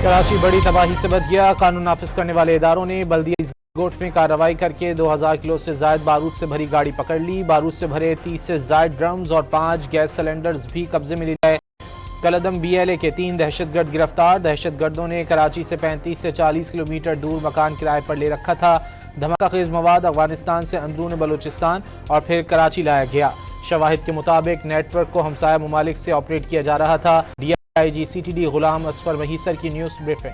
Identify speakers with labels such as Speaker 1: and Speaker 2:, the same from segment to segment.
Speaker 1: कराची बड़ी तबाही से बच गया। कानून नाफिज करने वाले इदारों ने बल्दिया गोट में कार्रवाई करके 2000 किलो से जायद बारूद से भरी गाड़ी पकड़ ली। बारूद से भरे 30 से जायद ड्रम्स और 5 गैस सिलेंडर्स भी कब्जे में लिए। कलदम BLA के 3 दहशतगर्द गिरफ्तार। दहशतगर्दों ने कराची से 35 से 40 किलोमीटर दूर मकान किराए पर ले रखा था। धमाका खेज मवाद अफगानिस्तान से अंदरून बलूचिस्तान और फिर कराची लाया गया। शवाहिद के मुताबिक नेटवर्क को हमसाया ममालिक से ऑपरेट किया जा रहा था। DIG CTD गुलाम असफर महीसर की न्यूज ब्रीफिंग।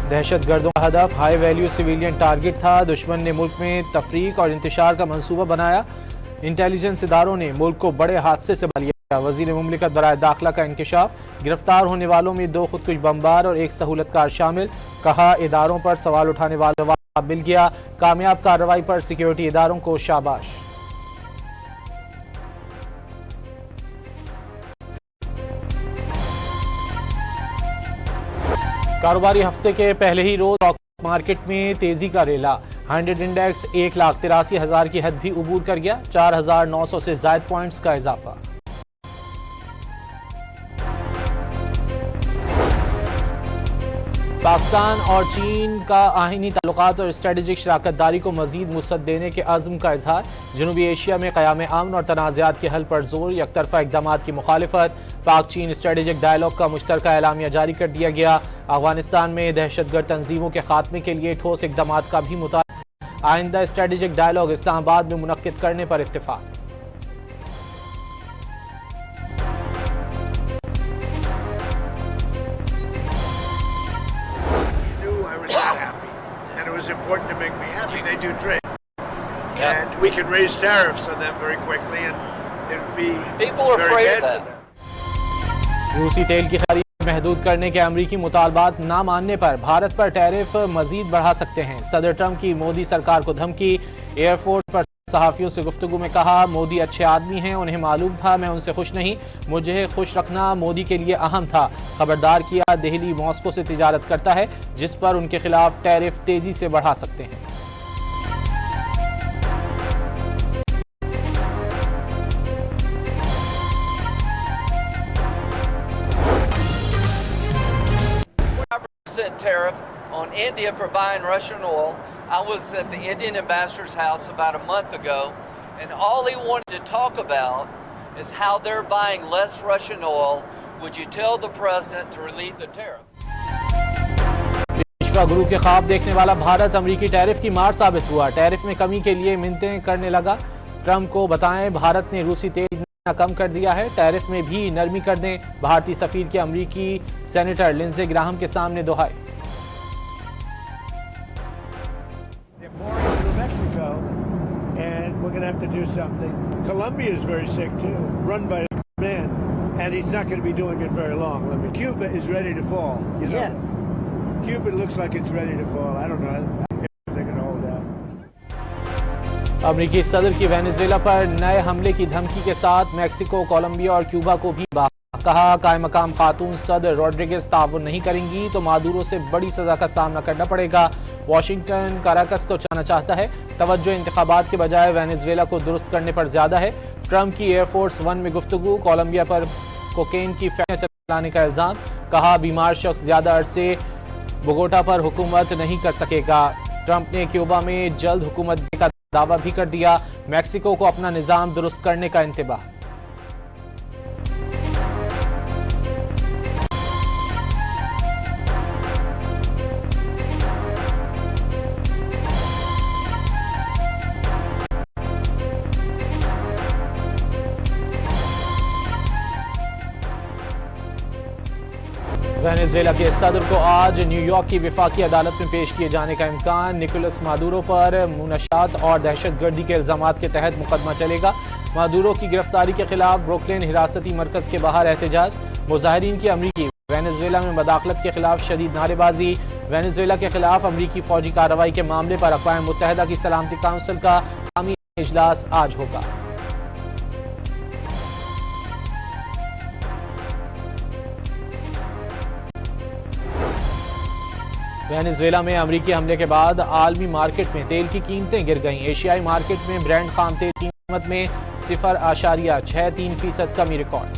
Speaker 1: दहशतगर्दों का हदफ हाई वैल्यू सिविलियन टारगेट था। दुश्मन ने मुल्क में तफरीक और इंतशार का मंसूबा बनाया। इंटेलिजेंस इदारों ने मुल्क को बड़े हादसे से बचा लिया। वजीर मुमलिकत बराए दाखिला का इंकशाफ। गिरफ्तार होने वालों में 2 खुदकुश बमबार और 1 सहूलतकार शामिल। कहा इदारों पर सवाल उठाने वाला जवाब मिल गया। कामयाब कार्रवाई पर सिक्योरिटी इदारों को शाबाश। कारोबारी हफ्ते के पहले ही रोज स्टॉक मार्केट में तेजी का रेला। 100 इंडेक्स 1,83,000 की हद भी उबूर कर गया। 4,900 से जायद पॉइंट्स का इजाफा। पाकिस्तान और चीन का आहीनी ताल्लुकात और स्ट्रेटेजिक शराकतदारी को मजीद वुसअत देने के अज़्म का इजहार। जनूबी एशिया में क़याम अमन और तनाज़ात के हल पर जोर। यकतरफा इक़दामात की मुखालिफत। पाक चीन स्ट्रेटेजिक डायलॉग का मुश्तरका एलामिया जारी कर दिया गया। अफगानिस्तान में दहशतगर्द तंजीमों के खात्मे के लिए ठोस इक़दामात का भी मुतालबा। आइंदा स्ट्रेटेजिक डायलॉग इस्लामाबाद में मुनक्किद करने पर इत्तेफाक।
Speaker 2: It's important to make me happy. They do trade, and we can raise tariffs on them very quickly, and it would be
Speaker 3: people are afraid of that.
Speaker 1: रूसी तेल की खरीद महदूद करने के अमरीकी मुतालबात ना मानने पर भारत पर टैरिफ मजीद बढ़ा सकते हैं। सदर ट्रंप की मोदी सरकार को धमकी। एयरपोर्ट पर सहाफियों से गुफ्तगू में कहा मोदी अच्छे आदमी हैं, उन्हें मालूम था मैं उनसे खुश नहीं, मुझे खुश रखना मोदी के लिए अहम था। खबरदार किया दिल्ली मॉस्को से तिजारत करता है जिस पर उनके खिलाफ टैरिफ तेजी से बढ़ा सकते हैं।
Speaker 3: Tariff on India for buying Russian oil. I was at the Indian ambassador's house about a month ago, and all he wanted to talk about is how they're buying less Russian oil. Would you tell the president to relieve the tariff?
Speaker 1: विश्व गुरु के ख्वाब देखने वाला भारत अमरीकी tariff की मार साबित हुआ। टैरिफ में कमी के लिए मिन्नतें करने लगा। ट्रंप को बताएं भारत ने रूसी तेल कम कर दिया है, टैरिफ में भी नरमी कर दें। भारतीय सफीर के अमरीकी सेनेटर लिंडसे ग्राहम के सामने दोहाई।
Speaker 2: Mexico, and we're going to have to do something. Colombia is very sick too, run by a man, and he's not going to be doing it very long. I mean, Cuba is ready to fall. You know? Yes. Cuba looks like it's ready to fall. I don't know if they're going to hold out.
Speaker 1: अमरीकी सदर की Venezuela पर नए हमले की धमकी के साथ मैक्सिको, कोलंबिया और क्यूबा को भी कहा कायम मकाम खातून सदर रोड्रिगेज ताउन नहीं करेंगी तो मादुरो से बड़ी सजा का सामना करना पड़ेगा। वाशिंगटन काराकस को चाहना चाहता है। तवज्जो इंतखाबात के बजाय वेनेजुएला को दुरुस्त करने पर ज्यादा है। ट्रंप की एयरफोर्स 1 में गुफ्तगू। कोलंबिया पर कोकेन की फैक्ट्री चलाने का इल्जाम। कहा बीमार शख्स ज्यादा अरसे बोगोटा पर हुकूमत नहीं कर सकेगा। ट्रंप ने क्यूबा में जल्द हुकूमत का दावा भी कर दिया। मैक्सिको को अपना निजाम दुरुस्त करने का इंतबाह। वेनेजुएला के सदर को आज न्यूयॉर्क की विफाकी अदालत में पेश किए जाने का इम्कान। निकोलस मादुरो पर मुनशात और दहशतगर्दी के इल्जामात के तहत मुकदमा चलेगा। मादुरो की गिरफ्तारी के खिलाफ ब्रुकलिन हिरासती मरकज के बाहर एहतजाज। मुजाहिरीन की अमरीकी वेनेजुएला में मदाखलत के खिलाफ शदीद नारेबाजी। वेनेजुएला के खिलाफ अमरीकी फौजी कार्रवाई के मामले पर अक़वाम मुत्तहिदा की सलामती काउंसिल का आमी इजलास आज होगा। वेनेजुएला में अमेरिकी हमले के बाद आलमी मार्केट में तेल की कीमतें गिर गईं। एशियाई मार्केट में ब्रेंट खाम तेल की कीमत में 0.63% कमी रिकॉर्ड।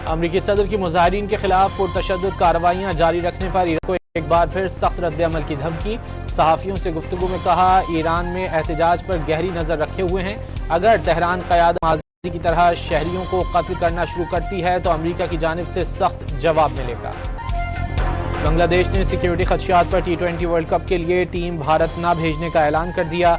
Speaker 1: अमेरिकी सदर की मुजाहिरीन के खिलाफ पुरतशद्दुद कार्रवाइयां जारी रखने पर ईरान को एक बार फिर सख्त रद्द-ए-अमल की धमकी। सहाफियों से गुफ्तगू में कहा, ईरान में एहतजाज पर गहरी नजर रखे हुए हैं। अगर तेहरान क़यादत माज़ी की तरह शहरियों को कत्ल करना शुरू करती है तो अमेरिका की जानिब से सख्त जवाब मिलेगा। बांग्लादेश ने सिक्योरिटी खदशात पर T20 वर्ल्ड कप के लिए टीम भारत न भेजने का ऐलान कर दिया।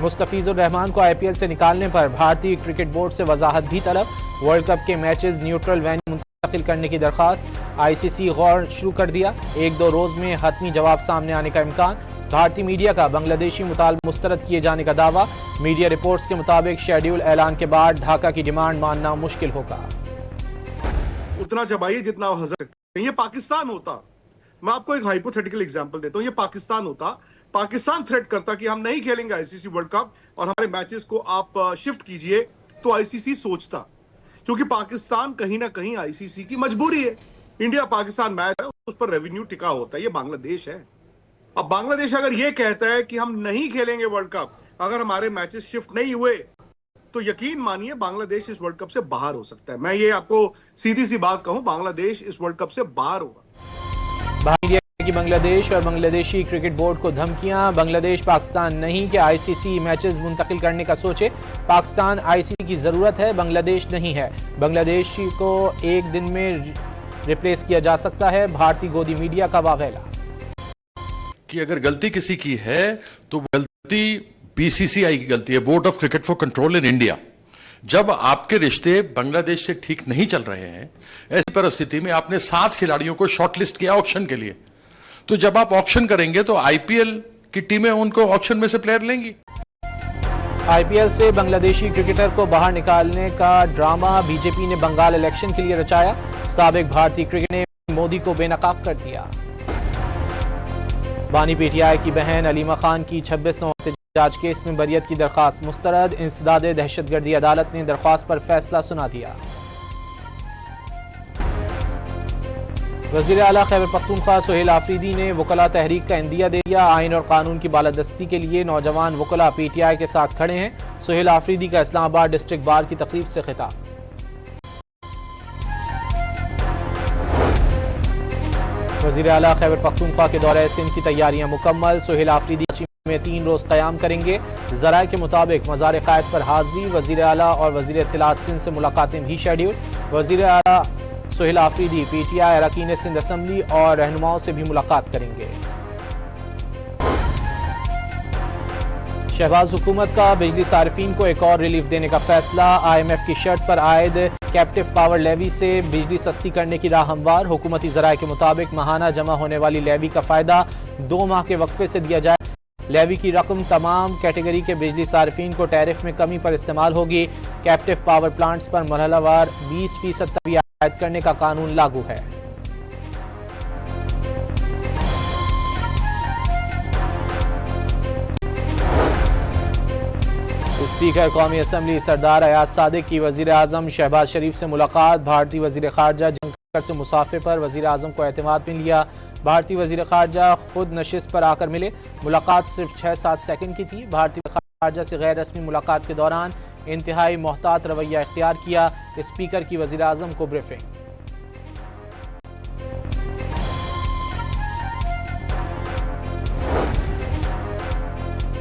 Speaker 1: मुस्तफिजुर रहमान को IPL से निकालने पर भारतीय क्रिकेट बोर्ड से वजाहत भी तलब। वर्ल्ड कप के मैचेस न्यूट्रल वेन्यू मुंतकिल करने की दरखास्त। ICC गौर शुरू कर दिया। 1-2 रोज में हतमी जवाब सामने आने का इम्कान। भारतीय मीडिया का बांग्लादेशी मुतालबा मुस्तरद किए जाने का दावा। मीडिया रिपोर्ट्स के मुताबिक शेड्यूल ऐलान के बाद ढाका की डिमांड मानना मुश्किल होगा।
Speaker 4: उतना चबाइए जितना आप हंस सकते हैं। ये पाकिस्तान होता, मैं आपको एक हाइपोथेटिकल एग्जांपल देता हूं, ये पाकिस्तान होता, पाकिस्तान थ्रेट करता कि हम नहीं खेलेंगे ICC वर्ल्ड कप और हमारे मैचेस को आप शिफ्ट कीजिए, तो ICC सोचता, क्योंकि पाकिस्तान कहीं ना कहीं ICC की मजबूरी है। इंडिया पाकिस्तान मैच है, उस पर रेवेन्यू टिका होता है, ये बांग्लादेश है। अब बांग्लादेश अगर ये कहता है कि हम नहीं खेलेंगे वर्ल्ड कप अगर हमारे मैचेस शिफ्ट नहीं हुए, तो यकीन मानिए बांग्लादेश इस वर्ल्ड कप से बाहर हो सकता है। मैं ये आपको सीधी सी बात कहूं, बांग्लादेश इस वर्ल्ड कप से बाहर होगा।
Speaker 1: की बांग्लादेश और बांग्लादेशी क्रिकेट बोर्ड को धमकियां। बांग्लादेश पाकिस्तान नहीं कि ICC मैचेस मुंतकिल करने का सोचे। पाकिस्तान ICC की जरूरत है, बांग्लादेश नहीं है। बांग्लादेशी को एक दिन में रिप्लेस किया जा सकता है। भारतीय गोदी मीडिया का वावेला
Speaker 5: कि अगर गलती किसी की है तो गलती BCCI की गलती है, board of cricket for control in India. जब आपके रिश्ते बांग्लादेश से ठीक नहीं चल रहे हैं, ऐसी परिस्थिति में आपने 7 खिलाड़ियों को शॉर्टलिस्ट किया ऑक्शन के लिए, तो जब आप ऑक्शन करेंगे तो IPL की टीमें उनको ऑक्शन में से प्लेयर लेंगी।
Speaker 1: IPL से बांग्लादेशी क्रिकेटर को बाहर निकालने का ड्रामा बीजेपी ने बंगाल इलेक्शन के लिए रचाया। साबिक भारतीय क्रिकेट ने मोदी को बेनकाब कर दिया। बानी PTI की बहन अलीमा खान की 26 एहतजाज केस में बरियत की दरखास्त मुस्तरद। इंसदाद दहशतगर्दी अदालत ने दरख्वास्त पर फैसला सुना दिया। वज़ीर आला खैबर पख्तूनख्वा सुहेल आफरीदी ने वकला तहरीक का इंदिया दे दिया। आइन और कानून की बालादस्ती के लिए नौजवान वकला PTI के साथ खड़े हैं। सुहेल आफरीदी का इस्लामाबाद डिस्ट्रिक्ट बार की तकरीब से खिताब। वज़ीर आला खैबर पख्तूनख्वा के दौरे सिंध की तैयारियां मुकम्मल। सुहेल आफरीदी में 3 रोज क़याम करेंगे। ज़राए के मुताबिक मज़ार क़ायद पर हाजिरी। वज़ीर आला और वज़ीर इत्तलात सिंध से मुलाकातें भी शेड्यूल। वज़ीर आला सुहेल आफरीदी PTI अरकान सिंध असम्बली और रहनुमाओं से भी मुलाकात करेंगे। शहबाज हुकूमत का बिजली सार्फिन को एक और रिलीफ देने का फैसला। IMF की शर्त पर आयद कैप्टिव पावर लेवी से बिजली सस्ती करने की राह हमवार। हुकूमती ज़राए के मुताबिक माहाना जमा होने वाली लेवी का फायदा 2 माह के वक्फे से दिया जाए। लेवी की रकम तमाम कैटेगरी के बिजली सार्फिन को टैरिफ में कमी पर इस्तेमाल होगी। कैप्टिव पावर प्लांट्स पर मरहलावार 20% तक आयद करने का कानून लागू है। स्पीकर कौमी असम्बली सरदार अयाज सादिक की वजीर आजम शहबाज शरीफ से मुलाकात। भारतीय वजीर खारजा जंकर से मुसाफे पर वजीर आजम को एतमाद में लिया। भारतीय वजीर खारजा खुद नशिस्त पर आकर मिले। मुलाकात सिर्फ 6-7 सेकंड की थी। भारतीय खारजा से गैर रस्मी मुलाकात के दौरान इंतहाई मोहतात रवैया इख्तियार किया। स्पीकर की वजीर आजम को ब्रीफिंग।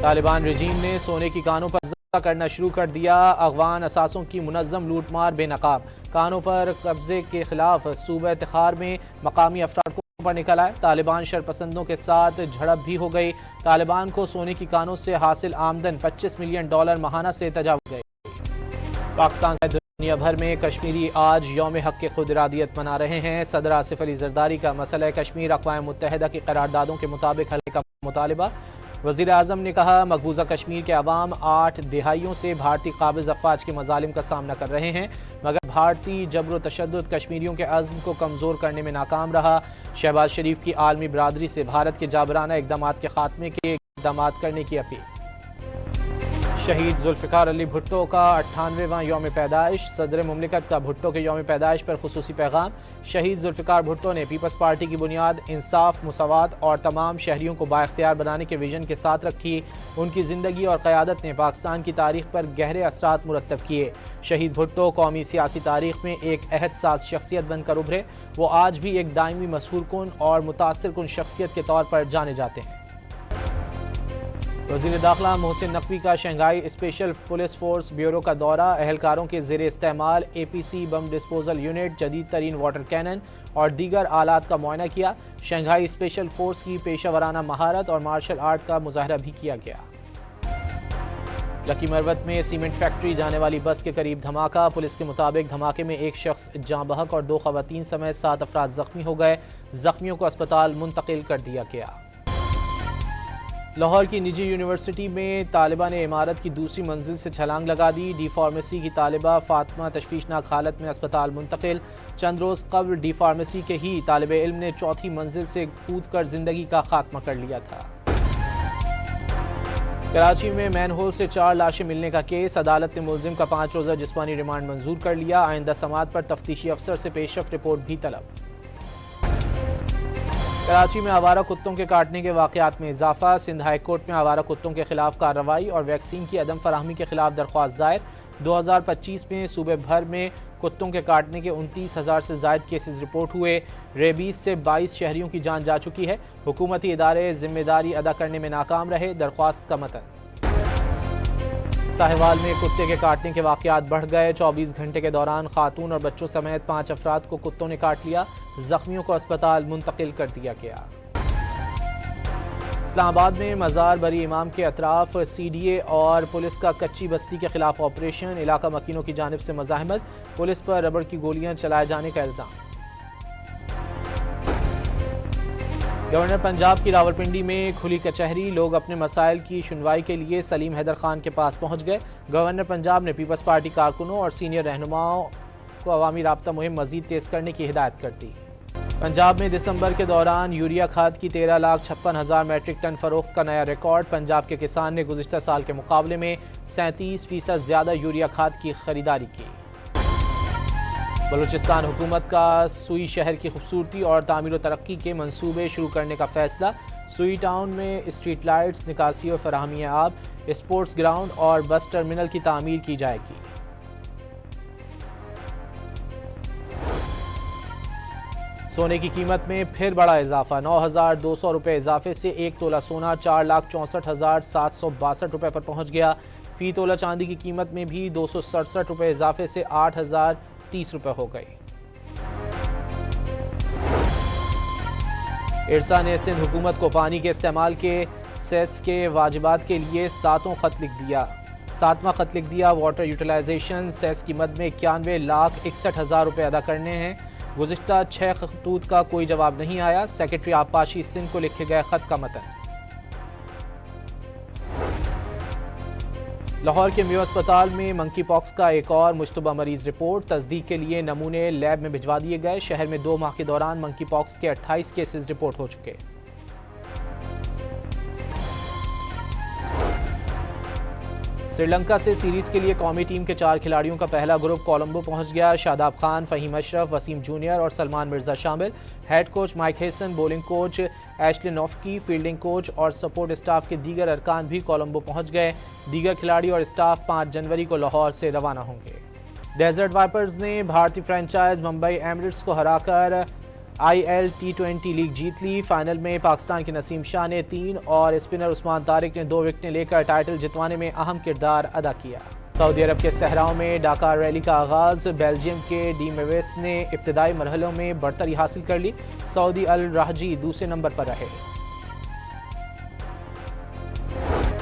Speaker 1: तालिबान रजीम ने सोने की कानों पर कब्जा करना शुरू कर दिया। अफगान असासों की मुनज़्ज़म लूटमार बेनकाब। कानों पर कब्जे के खिलाफ सूबा तिखार में मकामी अफराद को पर निकल आए। तालिबान शरपसंदों के साथ झड़प भी हो गई। तालिबान को सोने की कानों से हासिल आमदन $25 मिलियन माहाना से तजावुज़ गई। पाकिस्तान से दुनिया भर में कश्मीरी आज यौम हक के खुद इरादियत मना रहे हैं। सदर आसिफ अली जरदारी का मसला कश्मीर अक़वाम मुत्तहिदा की करारदादों के मुताबिक हल का मुतालिबा। वज़ीर आज़म ने कहा, मकबूजा कश्मीर के अवाम 8 दिहाइयों से भारतीय काबिज़ अफ़वाज के मज़ालिम का सामना कर रहे हैं, मगर भारतीय जबर तशद्दुद कश्मीरियों के अज़्म को कमज़ोर करने में नाकाम रहा। शहबाज शरीफ की आलमी बरादरी से भारत के जाबराना इक़दामात के खात्मे के इक़दामात करने की अपील। शहीद जुल्फ़िकार अली भुट्टो का 98वां यौम पैदाइश। सदर मुमलिकत का भुट्टो के यौम पैदाइश पर खुसूसी पैगाम। शहीद जुल्फ़िकार भुट्टो ने पीपल्स पार्टी की बुनियाद इंसाफ, मुसावात और तमाम शहरियों को बाइख्तियार बनाने के विजन के साथ रखी। उनकी ज़िंदगी और क़यादत ने पाकिस्तान की तारीख पर गहरे असरात मुरत्तब किए। शहीद भुट्टो कौमी सियासी तारीख में एक अहद साज शख्सियत बनकर उभरे। वो आज भी एक दायमी मशहूर कुन और मुतासिर कुन शख्सियत के तौर पर जाने जाते हैं। वज़ीर दाखिला मोहसिन नकवी का Shanghai special police force bureau का दौरा। अहलकारों के ज़ेरे इस्तेमाल APC बम डिस्पोजल यूनिट, जदीद तरीन वाटर कैनन और दीगर आलात का मुआयना किया। शंघाई स्पेशल फोर्स की पेशा वराना महारत और मार्शल आर्ट का मुजाहरा भी किया गया। लकी मरवत में सीमेंट फैक्ट्री जाने वाली बस के करीब धमाका। पुलिस के मुताबिक धमाके में एक शख्स जाँ बहक और 2 खवातीन समेत 7 अफराद जख्मी हो गए। जख्मियों को अस्पताल मुंतकिल कर दिया गया। लाहौर की निजी यूनिवर्सिटी में तालिबा ने इमारत की दूसरी मंजिल से छलांग लगा दी। डी फार्मेसी की तालिबा फातिमा तशवीशनाक हालत में अस्पताल मुंतकिल। चंद रोज़ कबल डी फार्मेसी के ही तालिब इल्म ने चौथी मंजिल से कूद कर जिंदगी का खात्मा कर लिया था। कराची में मैनहोल से 4 लाशें मिलने का केस। अदालत ने मुलजिम का 5 रोज़ा जिस्मानी रिमांड मंजूर कर लिया। आइंदा समाअत पर तफ्तीशी अफसर से पेशरफ रिपोर्ट भी तलब। कराची में आवारा कुत्तों के काटने के वाक़यात में इजाफा। सिंध हाई कोर्ट में आवारा कुत्तों के खिलाफ कार्रवाई और वैक्सीन की अदम फराहमी के खिलाफ दरख्वास्त दायर। 2025 में सूबे भर में कुत्तों के काटने के 29,000 से ज़ायद केसेस रिपोर्ट हुए। रेबीज से 22 शहरियों की जान जा चुकी है। हुकूमती इदारे जिम्मेदारी अदा करने में नाकाम रहे। दरख्वास्त का मतन। साहिवाल में कुत्ते के काटने के वाक़यात बढ़ गए। 24 घंटे के दौरान खातून और बच्चों समेत 5 अफराद को कुत्तों ने काट लिया। जख्मियों को अस्पताल मुंतकिल कर दिया गया। इस्लामाबाद में मज़ार बरी इमाम के अतराफ CDA और पुलिस का कच्ची बस्ती के खिलाफ ऑपरेशन। इलाका मकीनों की जानिब से मज़ाहमत। पुलिस पर रबड़ की गोलियां चलाए जाने का इल्ज़ाम। गवर्नर पंजाब की रावलपिंडी में खुली कचहरी। लोग अपने मसाइल की सुनवाई के लिए सलीम हैदर खान के पास पहुंच गए। गवर्नर पंजाब ने पीपल्स पार्टी कारकुनों और सीनियर रहनुमाओं को अवामी राब्ता मुहिम मजीद तेज करने की हिदायत कर दी। पंजाब में दिसंबर के दौरान यूरिया खाद की 13,56,000 मैट्रिक टन फरोख्त का नया रिकॉर्ड। पंजाब के किसान ने गुज़िश्ता साल के मुकाबले में 37% ज़्यादा यूरिया खाद की खरीदारी की। बलूचिस्तान हुकूमत का सुई शहर की खूबसूरती और तामीर व तरक्की के मंसूबे शुरू करने का फैसला। सुई टाउन में स्ट्रीट लाइट्स, निकासी और फराहमी आब, स्पोर्ट्स ग्राउंड और बस टर्मिनल की तामीर की जाएगी। सोने की कीमत में फिर बड़ा इजाफा। 9,200 रुपये इजाफे से 1 तोला सोना 4,64,762 रुपये पर पहुंच गया। फी तोला चांदी की कीमत में भी 267 रुपये इजाफे से 8,030 रुपये हो गई। इरसा ने सिंध हुकूमत को पानी के इस्तेमाल के सेस के वाजिबात के लिए 7वां खत लिख दिया। वाटर यूटिलाइजेशन सेस की मद में 91,61,000 रुपये अदा करने हैं। गुज़िश्ता 6 खतूत का कोई जवाब नहीं आया। सेक्रेटरी आबपाशी सिंध को लिखे गए खत का मतन। लाहौर के मेयो अस्पताल में मंकी पॉक्स का एक और मुश्तबा मरीज रिपोर्ट। तस्दीक के लिए नमूने लैब में भिजवा दिए गए। शहर में 2 माह के दौरान मंकी पॉक्स के 28 केसेस रिपोर्ट हो चुके। श्रीलंका से सीरीज के लिए कौमी टीम के 4 खिलाड़ियों का पहला ग्रुप कोलंबो पहुंच गया। शादाब खान, फहीम अशरफ, वसीम जूनियर और सलमान मिर्जा शामिल। Head coach Mike Hesson, bowling coach Ashley Noffke, fielding coach और सपोर्ट स्टाफ के दीगर अरकान भी कोलंबो पहुंच गए। दीगर खिलाड़ी और स्टाफ 5 जनवरी को लाहौर से रवाना होंगे। डेजर्ट वाइपर्स ने भारतीय फ्रेंचाइज मुंबई एमिरेट्स को हराकर IL T20 लीग जीत ली। फाइनल में पाकिस्तान के नसीम शाह ने 3 और स्पिनर उस्मान तारिक ने 2 विकेटें लेकर टाइटल जितवाने में अहम किरदार अदा किया। सऊदी अरब के सहराओं में डाकार रैली का आगाज। बेल्जियम के डी मेवेस ने इब्तदाई मरहलों में बढ़तरी हासिल कर ली। सऊदी अल राहजी दूसरे नंबर पर रहे।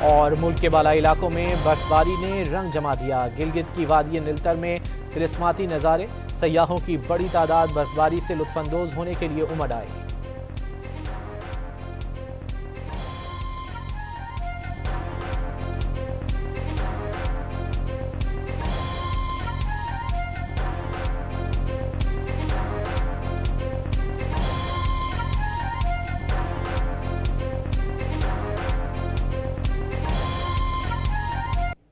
Speaker 1: और मुल्क के बालाई इलाकों में बर्फबारी ने रंग जमा दिया। गिलगित की वादी निलतर में तिलिस्माती नज़ारे। सयाहों की बड़ी तादाद बर्फबारी से लुत्फानंदोज होने के लिए उमड़ आई।